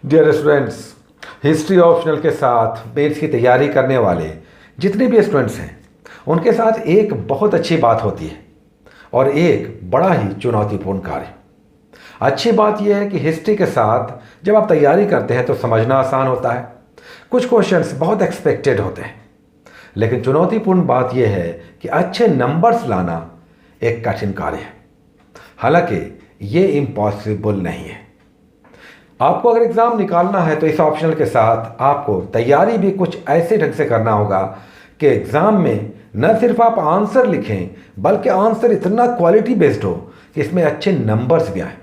Dear students, history optional के साथ mains की तैयारी करने वाले जितने भी स्टूडेंट्स हैं उनके साथ एक बहुत अच्छी बात होती है और एक बड़ा ही चुनौतीपूर्ण कार्य। अच्छी बात यह है कि हिस्ट्री के साथ जब आप तैयारी करते हैं तो समझना आसान होता है, कुछ क्वेश्चंस बहुत एक्सपेक्टेड होते हैं, लेकिन चुनौतीपूर्ण बात यह है कि अच्छे नंबर्स लाना एक कठिन कार्य है। हालांकि ये इम्पॉसिबल नहीं है। आपको अगर एग्ज़ाम निकालना है तो इस ऑप्शनल के साथ आपको तैयारी भी कुछ ऐसे ढंग से करना होगा कि एग्ज़ाम में न सिर्फ आप आंसर लिखें बल्कि आंसर इतना क्वालिटी बेस्ड हो कि इसमें अच्छे नंबर्स भी आए।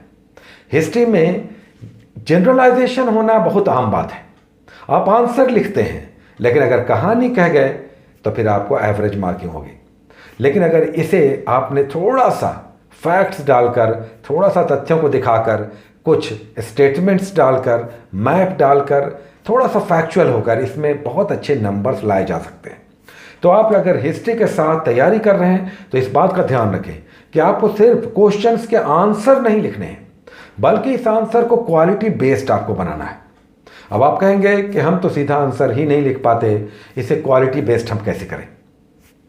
हिस्ट्री में जनरलाइजेशन होना बहुत आम बात है। आप आंसर लिखते हैं लेकिन अगर कहानी कह गए तो फिर आपको एवरेज मार्किंग होगी। लेकिन अगर इसे आपने थोड़ा सा फैक्ट्स डालकर, थोड़ा सा तथ्यों को दिखाकर, कुछ स्टेटमेंट्स डालकर, मैप डालकर, थोड़ा सा फैक्चुअल होकर इसमें बहुत अच्छे नंबर्स लाए जा सकते हैं। तो आप अगर हिस्ट्री के साथ तैयारी कर रहे हैं तो इस बात का ध्यान रखें कि आपको सिर्फ क्वेश्चंस के आंसर नहीं लिखने हैं बल्कि इस आंसर को क्वालिटी बेस्ड आपको बनाना है। अब आप कहेंगे कि हम तो सीधा आंसर ही नहीं लिख पाते, इसे क्वालिटी बेस्ड हम कैसे करें।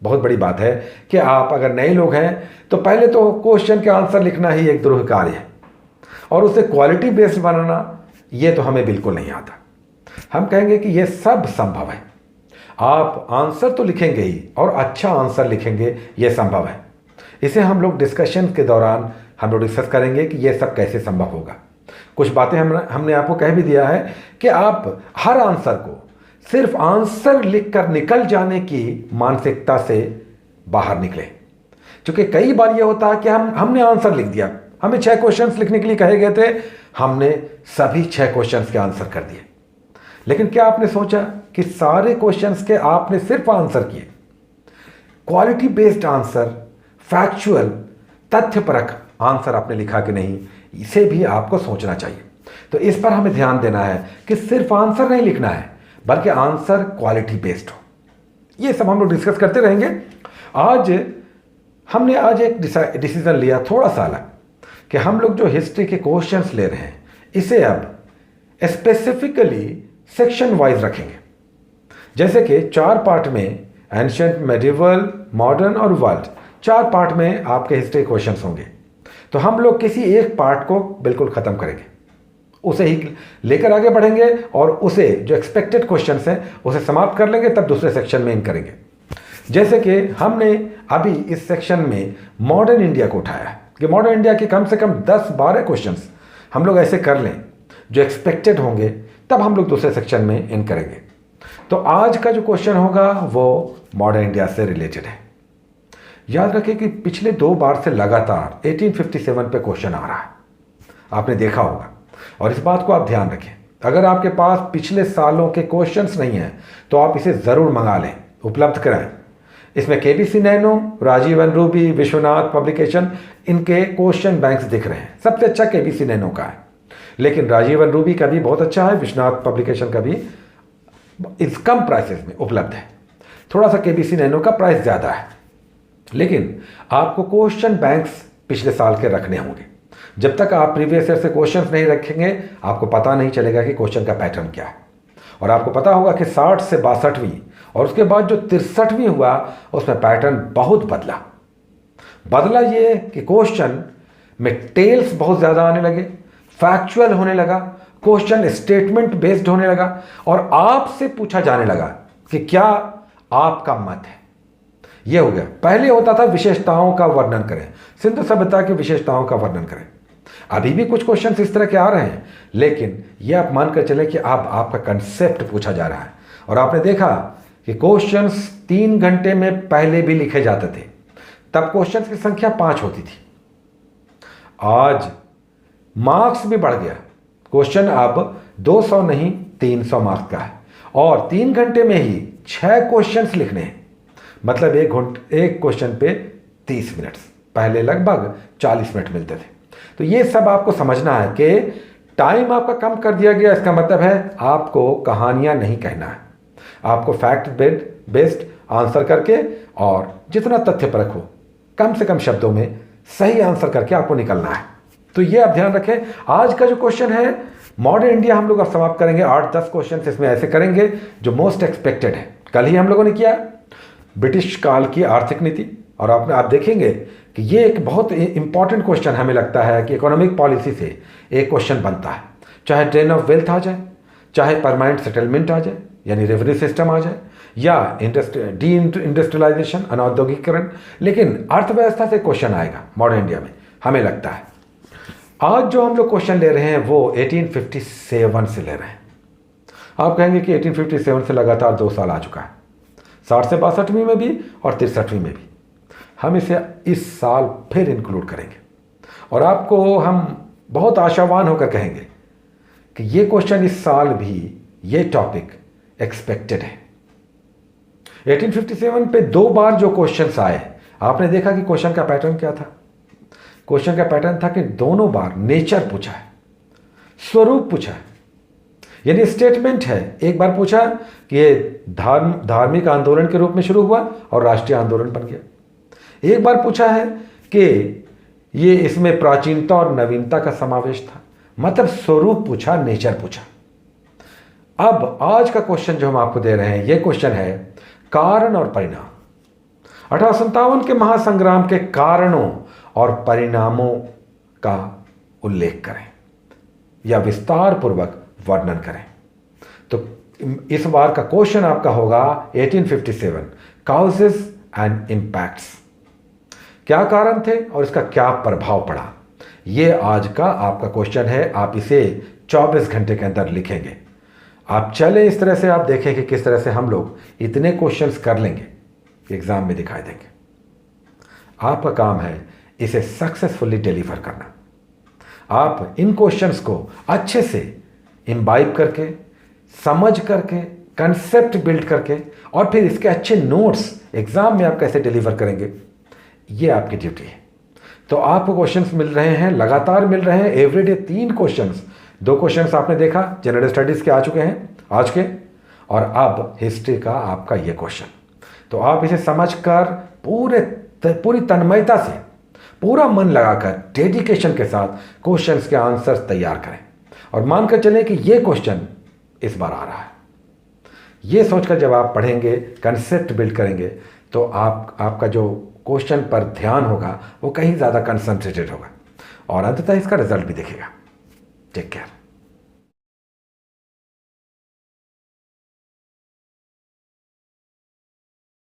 बहुत बड़ी बात है कि आप अगर नए लोग हैं तो पहले तो क्वेश्चन के आंसर लिखना ही एक दुरूह कार्य है और उसे क्वालिटी बेस्ड बनाना ये तो हमें बिल्कुल नहीं आता। हम कहेंगे कि ये सब संभव है। आप आंसर तो लिखेंगे ही और अच्छा आंसर लिखेंगे, ये संभव है। इसे हम लोग डिस्कशन के दौरान हम लोग डिस्कस करेंगे कि ये सब कैसे संभव होगा। कुछ बातें हमने आपको कह भी दिया है कि आप हर आंसर को सिर्फ आंसर लिखकर निकल जाने की मानसिकता से बाहर निकले, क्योंकि कई बार ये होता है कि हमने आंसर लिख दिया, हमें 6 क्वेश्चंस लिखने के लिए कहे गए थे, हमने सभी 6 क्वेश्चंस के आंसर कर दिए। लेकिन क्या आपने सोचा कि सारे क्वेश्चंस के आपने सिर्फ आंसर किए? क्वालिटी बेस्ड आंसर, फैक्चुअल तथ्यपरक आंसर आपने लिखा कि नहीं, इसे भी आपको सोचना चाहिए। तो इस पर हमें ध्यान देना है कि सिर्फ आंसर नहीं लिखना है बल्कि आंसर क्वालिटी बेस्ड हो। ये सब हम लोग डिस्कस करते रहेंगे। हमने आज एक डिसीजन लिया थोड़ा सा अलग कि हम लोग जो हिस्ट्री के क्वेश्चंस ले रहे हैं इसे अब स्पेसिफिकली सेक्शन वाइज रखेंगे। जैसे कि 4 पार्ट में एंशिएंट, मेडिवल, मॉडर्न और वर्ल्ड, 4 पार्ट में आपके हिस्ट्री क्वेश्चंस होंगे। तो हम लोग किसी एक पार्ट को बिल्कुल ख़त्म करेंगे, उसे ही लेकर आगे बढ़ेंगे और उसे जो एक्सपेक्टेड क्वेश्चंस हैं उसे समाप्त कर लेंगे, तब दूसरे सेक्शन में इन करेंगे। जैसे कि हमने अभी इस सेक्शन में मॉडर्न इंडिया को उठाया है कि मॉडर्न इंडिया के कम से कम 10-12 क्वेश्चंस हम लोग ऐसे कर लें जो एक्सपेक्टेड होंगे, तब हम लोग दूसरे सेक्शन में इन करेंगे। तो आज का जो क्वेश्चन होगा वो मॉडर्न इंडिया से रिलेटेड है। याद रखें कि पिछले 2 बार से लगातार 1857 पे क्वेश्चन आ रहा है, आपने देखा होगा, और इस बात को आप ध्यान रखें। अगर आपके पास पिछले सालों के क्वेश्चंस नहीं हैं तो आप इसे ज़रूर मंगा लें, उपलब्ध कराएं। इसमें केबीसी नैनो, राजीव एंड रूबी, विश्वनाथ पब्लिकेशन, इनके क्वेश्चन बैंक्स दिख रहे हैं। सबसे अच्छा केबीसी नैनो का है, लेकिन राजीव एंड रूबी का भी बहुत अच्छा है, विश्वनाथ पब्लिकेशन का भी इस कम प्राइसेस में उपलब्ध है। थोड़ा सा केबीसी नैनो का प्राइस ज़्यादा है, लेकिन आपको क्वेश्चन बैंक्स पिछले साल के रखने होंगे। जब तक आप प्रीवियस ईयर से क्वेश्चंस नहीं रखेंगे आपको पता नहीं चलेगा कि क्वेश्चन का पैटर्न क्या है। और आपको पता होगा कि 60 से 62वीं और उसके बाद जो 63वीं हुआ उसमें पैटर्न बहुत बदला। ये कि क्वेश्चन में टेल्स बहुत ज़्यादा आने लगे, फैक्चुअल होने लगा, क्वेश्चन स्टेटमेंट बेस्ड होने लगा और आपसे पूछा जाने लगा कि क्या आपका मत है। यह हो गया। पहले होता था विशेषताओं का वर्णन करें, सिंधु सभ्यता की विशेषताओं का वर्णन करें। अभी भी कुछ क्वेश्चन इस तरह के आ रहे हैं, लेकिन यह आप मानकर चले कि अब आपका कंसेप्ट पूछा जा रहा है। और आपने देखा कि क्वेश्चंस 3 घंटे में पहले भी लिखे जाते थे, तब क्वेश्चंस की संख्या 5 होती थी। आज मार्क्स भी बढ़ गया, क्वेश्चन अब 200 नहीं 300 मार्क्स का है और 3 घंटे में ही 6 क्वेश्चंस लिखने हैं। मतलब एक क्वेश्चन पे 30 मिनट, पहले लगभग 40 मिनट मिलते थे। तो ये सब आपको समझना है कि टाइम आपका कम कर दिया गया। इसका मतलब है आपको कहानियां नहीं कहना है, आपको फैक्ट बेस्ड आंसर करके और जितना तथ्यपरक हो कम से कम शब्दों में सही आंसर करके आपको निकलना है। तो ये आप ध्यान रखें। आज का जो क्वेश्चन है मॉडर्न इंडिया हम लोग अब समाप्त करेंगे। 8-10 क्वेश्चन इसमें ऐसे करेंगे जो मोस्ट एक्सपेक्टेड है। कल ही हम लोगों ने किया ब्रिटिश काल की आर्थिक नीति, और आप देखेंगे कि ये एक बहुत इंपॉर्टेंट क्वेश्चन हमें लगता है कि इकोनॉमिक पॉलिसी से एक क्वेश्चन बनता है, चाहे ड्रेन ऑफ वेल्थ आ जाए, चाहे परमानेंट सेटलमेंट आ जाए यानी रेवेन्यू सिस्टम आ जाए, या डी इंडस्ट्रियलाइजेशन अनौद्योगिकरण, लेकिन अर्थव्यवस्था से क्वेश्चन आएगा मॉडर्न इंडिया में हमें लगता है। आज जो हम लोग क्वेश्चन ले रहे हैं वो 1857 से ले रहे हैं। आप कहेंगे कि 1857 से लगातार 2 साल आ चुका है, 60 से 62वीं में भी और 63वीं में भी। हम इसे इस साल फिर इंक्लूड करेंगे और आपको हम बहुत आशावान होकर कहेंगे कि ये क्वेश्चन इस साल भी ये टॉपिक एक्सपेक्टेड है। 1857 पे 2 बार जो क्वेश्चंस आए, आपने देखा कि क्वेश्चन का पैटर्न क्या था। क्वेश्चन का पैटर्न था कि दोनों बार नेचर पूछा है, स्वरूप पूछा है, यानी स्टेटमेंट है। एक बार पूछा कि ये धार्मिक आंदोलन के रूप में शुरू हुआ और राष्ट्रीय आंदोलन बन गया। एक बार पूछा है कि ये इसमें प्राचीनता और नवीनता का समावेश था, मतलब स्वरूप पूछा, नेचर पूछा। अब आज का क्वेश्चन जो हम आपको दे रहे हैं, ये क्वेश्चन है कारण और परिणाम। 1857 के महासंग्राम के कारणों और परिणामों का उल्लेख करें या विस्तार पूर्वक वर्णन करें। तो इस बार का क्वेश्चन आपका होगा 1857 काउजेस एंड इंपैक्ट्स। क्या कारण थे और इसका क्या प्रभाव पड़ा, ये आज का आपका क्वेश्चन है। आप इसे 24 घंटे के अंदर लिखेंगे। आप चले इस तरह से, आप देखें कि किस तरह से हम लोग इतने क्वेश्चंस कर लेंगे, एग्जाम में दिखाई देंगे। आपका काम है इसे सक्सेसफुली डिलीवर करना। आप इन क्वेश्चंस को अच्छे से इम्बाइब करके, समझ करके, कंसेप्ट बिल्ड करके और फिर इसके अच्छे नोट्स एग्जाम में आप कैसे डिलीवर करेंगे, ये आपकी ड्यूटी है। तो आपको क्वेश्चंस मिल रहे हैं, लगातार मिल रहे हैं, एवरीडे 3 क्वेश्चंस। 2 क्वेश्चन्स आपने देखा जनरल स्टडीज़ के आ चुके हैं आज के, और अब हिस्ट्री का आपका ये क्वेश्चन। तो आप इसे समझकर पूरी तन्मयता से, पूरा मन लगाकर, डेडिकेशन के साथ क्वेश्चंस के आंसर्स तैयार करें और मानकर चलें कि ये क्वेश्चन इस बार आ रहा है। ये सोचकर जब आप पढ़ेंगे, कंसेप्ट बिल्ड करेंगे, तो आपका जो क्वेश्चन पर ध्यान होगा वो कहीं ज़्यादा कंसंट्रेटेड होगा और अंततः इसका रिजल्ट भी दिखेगा। Take care.